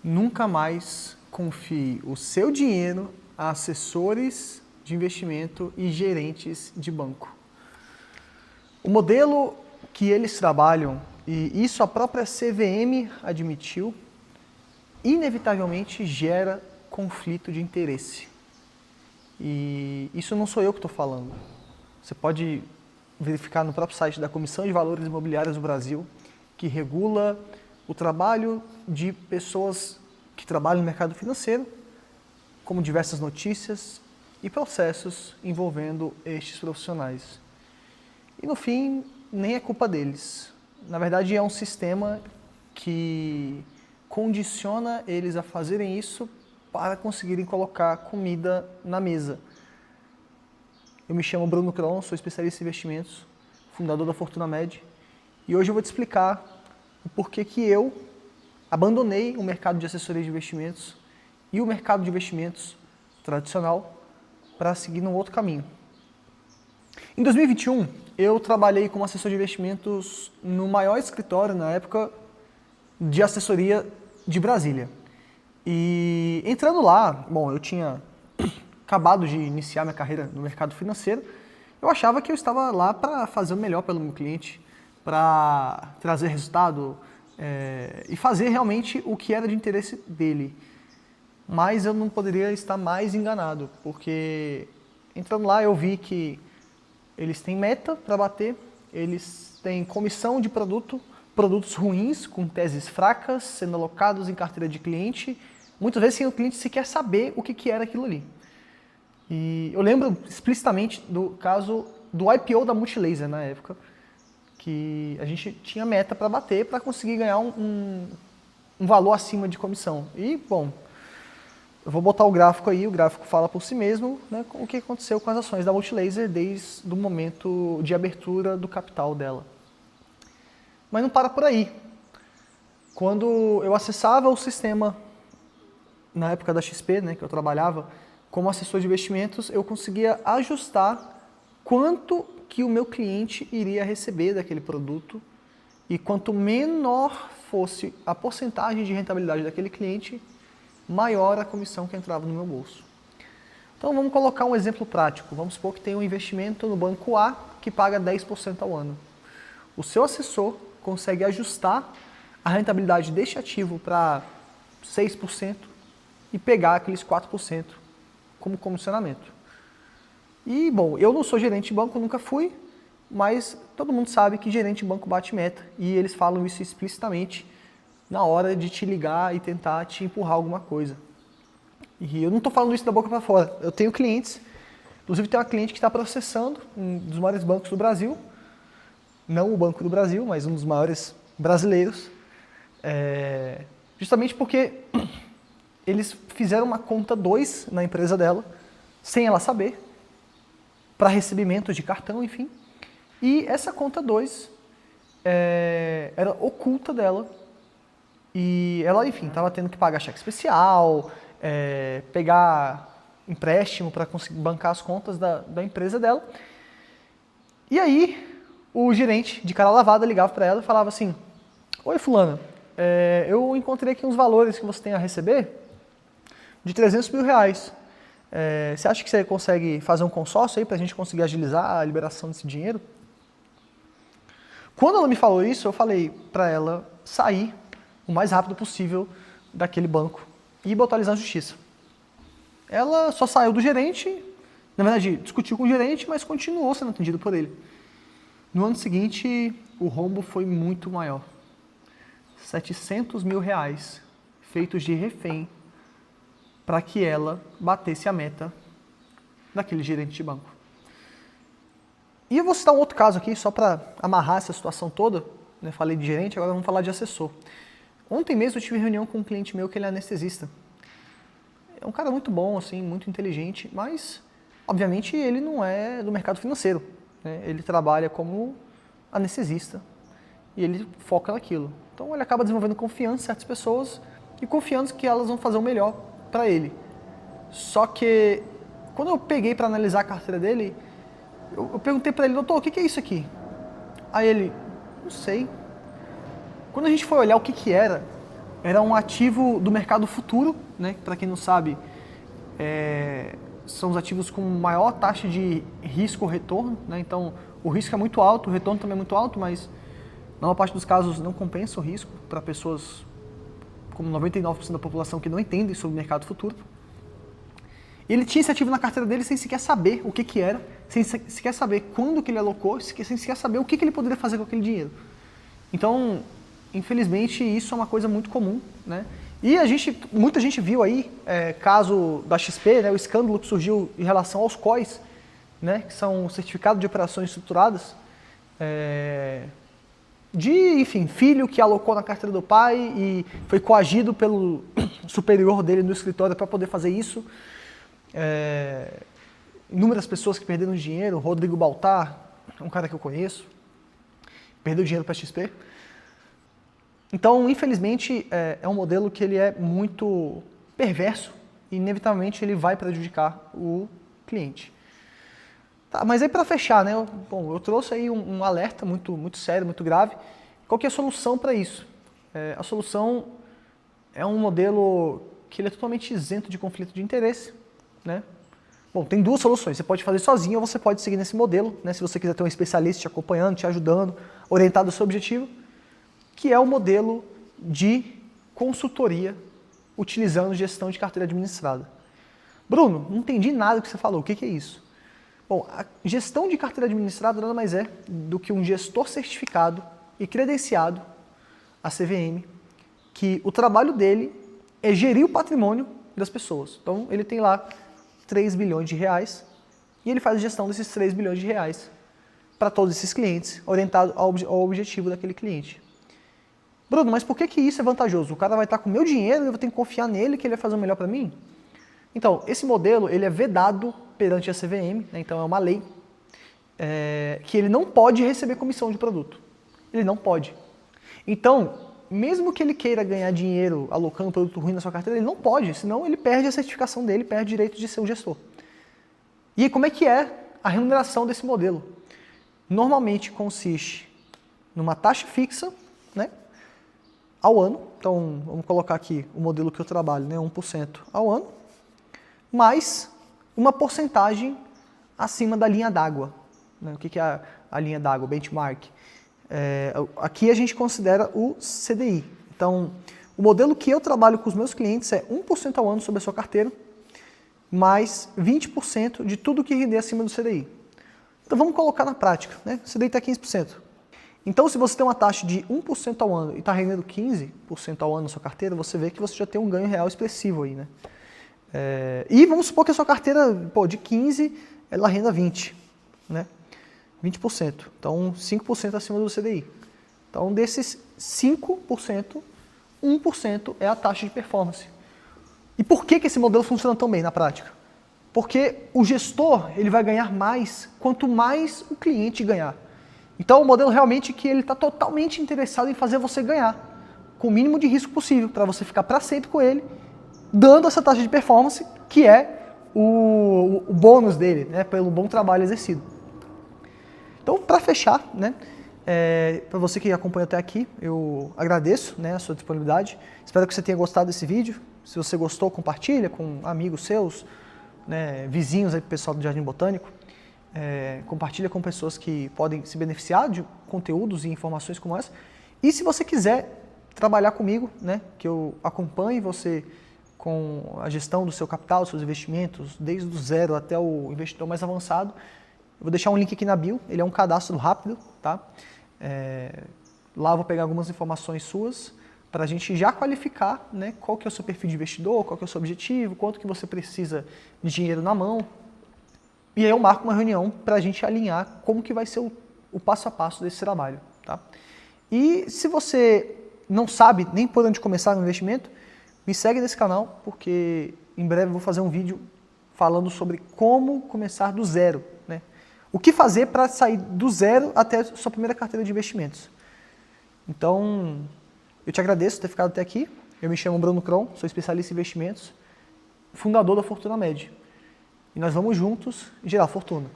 Nunca mais confie o seu dinheiro a assessores de investimento e gerentes de banco. O modelo que eles trabalham, e isso a própria CVM admitiu, inevitavelmente gera conflito de interesse. E isso não sou eu que estou falando. Você pode verificar no próprio site da Comissão de Valores Imobiliários do Brasil, que regula o trabalho de pessoas que trabalham no mercado financeiro, como diversas notícias e processos envolvendo estes profissionais. E no fim, nem é culpa deles. Na verdade, é um sistema que condiciona eles a fazerem isso para conseguirem colocar comida na mesa. Eu me chamo Bruno Kron, sou especialista em investimentos, fundador da Fortuna Med, e hoje eu vou te explicar o porquê que eu abandonei o mercado de assessoria de investimentos e o mercado de investimentos tradicional para seguir num outro caminho. Em 2021, eu trabalhei como assessor de investimentos no maior escritório, na época, de assessoria de Brasília. E entrando lá, bom, eu tinha acabado de iniciar minha carreira no mercado financeiro, eu achava que eu estava lá para fazer o melhor pelo meu cliente, para trazer resultado e fazer realmente o que era de interesse dele. Mas eu não poderia estar mais enganado, porque entrando lá eu vi que eles têm meta para bater, eles têm comissão de produtos ruins, com teses fracas, sendo alocados em carteira de cliente, muitas vezes sem o cliente sequer saber o que era aquilo ali. E eu lembro explicitamente do caso do IPO da Multilaser na época, que a gente tinha meta para bater para conseguir ganhar um valor acima de comissão. E, bom, eu vou botar o gráfico aí, o gráfico fala por si mesmo, né, o que aconteceu com as ações da Multilaser desde o momento de abertura do capital dela. Mas não para por aí. Quando eu acessava o sistema, na época da XP, né, que eu trabalhava, como assessor de investimentos, eu conseguia ajustar quanto que o meu cliente iria receber daquele produto e quanto menor fosse a porcentagem de rentabilidade daquele cliente, maior a comissão que entrava no meu bolso. Então vamos colocar um exemplo prático. Vamos supor que tem um investimento no banco A que paga 10% ao ano. O seu assessor consegue ajustar a rentabilidade deste ativo para 6% e pegar aqueles 4% como comissionamento. E, bom, eu não sou gerente de banco, nunca fui, mas todo mundo sabe que gerente de banco bate meta e eles falam isso explicitamente na hora de te ligar e tentar te empurrar alguma coisa. E eu não estou falando isso da boca para fora. Eu tenho clientes, inclusive tem uma cliente que está processando um dos maiores bancos do Brasil, não o Banco do Brasil, mas um dos maiores brasileiros, justamente porque eles fizeram uma conta 2 na empresa dela, sem ela saber, para recebimento de cartão, enfim. E essa conta 2 era oculta dela. E ela, enfim, estava tendo que pagar cheque especial, pegar empréstimo para conseguir bancar as contas da empresa dela. E aí, o gerente de cara lavada ligava para ela e falava assim: "Oi, fulana, eu encontrei aqui uns valores que você tem a receber de 300 mil reais. Você acha que você consegue fazer um consórcio aí para a gente conseguir agilizar a liberação desse dinheiro?" Quando ela me falou isso, eu falei para ela sair o mais rápido possível daquele banco e botar eles na justiça. Ela só saiu do gerente, na verdade discutiu com o gerente, mas continuou sendo atendido por ele. No ano seguinte, o rombo foi muito maior. 700 mil reais feitos de refém para que ela batesse a meta daquele gerente de banco. E eu vou citar um outro caso aqui, só para amarrar essa situação toda. Né? Falei de gerente, agora vamos falar de assessor. Ontem mesmo eu tive reunião com um cliente meu que ele é anestesista. É um cara muito bom, assim, muito inteligente, mas, obviamente, ele não é do mercado financeiro. Né? Ele trabalha como anestesista e ele foca naquilo. Então ele acaba desenvolvendo confiança em certas pessoas e confiando que elas vão fazer o melhor para ele. Só que, quando eu peguei para analisar a carteira dele, eu perguntei para ele: "Doutor, o que é isso aqui?" Aí ele: "Não sei." Quando a gente foi olhar o que era, era um ativo do mercado futuro, né? Para quem não sabe, são os ativos com maior taxa de risco-retorno, né? Então, o risco é muito alto, o retorno também é muito alto, mas na maior parte dos casos não compensa o risco para pessoas como 99% da população que não entendem sobre o mercado futuro. E ele tinha esse ativo na carteira dele sem sequer saber o que era, sem sequer saber quando que ele alocou, sem sequer saber o que ele poderia fazer com aquele dinheiro. Então, infelizmente, isso é uma coisa muito comum, né? E muita gente viu aí, caso da XP, né, o escândalo que surgiu em relação aos COIs, né, que são certificados de operações estruturadas, enfim, filho que alocou na carteira do pai e foi coagido pelo superior dele no escritório para poder fazer isso. Inúmeras pessoas que perderam dinheiro, Rodrigo Baltar, um cara que eu conheço, perdeu dinheiro para a XP. Então, infelizmente, é um modelo que ele é muito perverso e, inevitavelmente, ele vai prejudicar o cliente. Tá, mas aí, para fechar, né, eu trouxe aí um alerta muito sério, muito grave. Qual que é a solução para isso? A solução é um modelo que ele é totalmente isento de conflito de interesse, né? Bom, tem duas soluções. Você pode fazer sozinho ou você pode seguir nesse modelo, né, se você quiser ter um especialista te acompanhando, te ajudando, orientado ao seu objetivo, que é o modelo de consultoria utilizando gestão de carteira administrada. Bruno, não entendi nada do que você falou, o que é isso? Bom, a gestão de carteira administrada nada mais é do que um gestor certificado e credenciado, a CVM, que o trabalho dele é gerir o patrimônio das pessoas. Então, ele tem lá 3 bilhões de reais e ele faz a gestão desses 3 bilhões de reais para todos esses clientes, orientado ao objetivo daquele cliente. Bruno, mas por que isso é vantajoso? O cara vai estar com o meu dinheiro e eu vou ter que confiar nele que ele vai fazer o melhor para mim? Então, esse modelo ele é vedado perante a CVM, né? Então é uma lei que ele não pode receber comissão de produto. Ele não pode. Então, mesmo que ele queira ganhar dinheiro alocando produto ruim na sua carteira, ele não pode, senão ele perde a certificação dele, perde o direito de ser um gestor. E como é que é a remuneração desse modelo? Normalmente consiste numa taxa fixa, né, ao ano. Então, vamos colocar aqui o modelo que eu trabalho, né, 1% ao ano, mais uma porcentagem acima da linha d'água. Né? O que é a linha d'água, o benchmark? Aqui a gente considera o CDI. Então, o modelo que eu trabalho com os meus clientes é 1% ao ano sobre a sua carteira, mais 20% de tudo que render acima do CDI. Então, vamos colocar na prática, né? O CDI está 15%. Então, se você tem uma taxa de 1% ao ano e está rendendo 15% ao ano na sua carteira, você vê que você já tem um ganho real expressivo aí, né? E vamos supor que a sua carteira, de 15%, ela renda 20%, né? 20%. Então, 5% acima do CDI. Então, desses 5%, 1% é a taxa de performance. E por que esse modelo funciona tão bem na prática? Porque o gestor ele vai ganhar mais quanto mais o cliente ganhar. Então, é um modelo realmente que ele está totalmente interessado em fazer você ganhar, com o mínimo de risco possível, para você ficar para sempre com ele, dando essa taxa de performance, que é o bônus dele, né, pelo bom trabalho exercido. Então, para fechar, né, para você que acompanha até aqui, eu agradeço, né, a sua disponibilidade. Espero que você tenha gostado desse vídeo. Se você gostou, compartilha com amigos seus, né, vizinhos, aí, pessoal do Jardim Botânico. Compartilha com pessoas que podem se beneficiar de conteúdos e informações como essa. E se você quiser trabalhar comigo, né, que eu acompanhe você com a gestão do seu capital, dos seus investimentos, desde o zero até o investidor mais avançado, eu vou deixar um link aqui na bio, ele é um cadastro rápido, tá? Lá eu vou pegar algumas informações suas para a gente já qualificar, né, qual que é o seu perfil de investidor, qual que é o seu objetivo, quanto que você precisa de dinheiro na mão. E aí eu marco uma reunião para a gente alinhar como que vai ser o passo a passo desse trabalho, tá? E se você não sabe nem por onde começar no investimento, me segue nesse canal, porque em breve eu vou fazer um vídeo falando sobre como começar do zero, né? O que fazer para sair do zero até a sua primeira carteira de investimentos. Então, eu te agradeço por ter ficado até aqui. Eu me chamo Bruno Kron, sou especialista em investimentos, fundador da Fortuna Med. E nós vamos juntos gerar fortuna.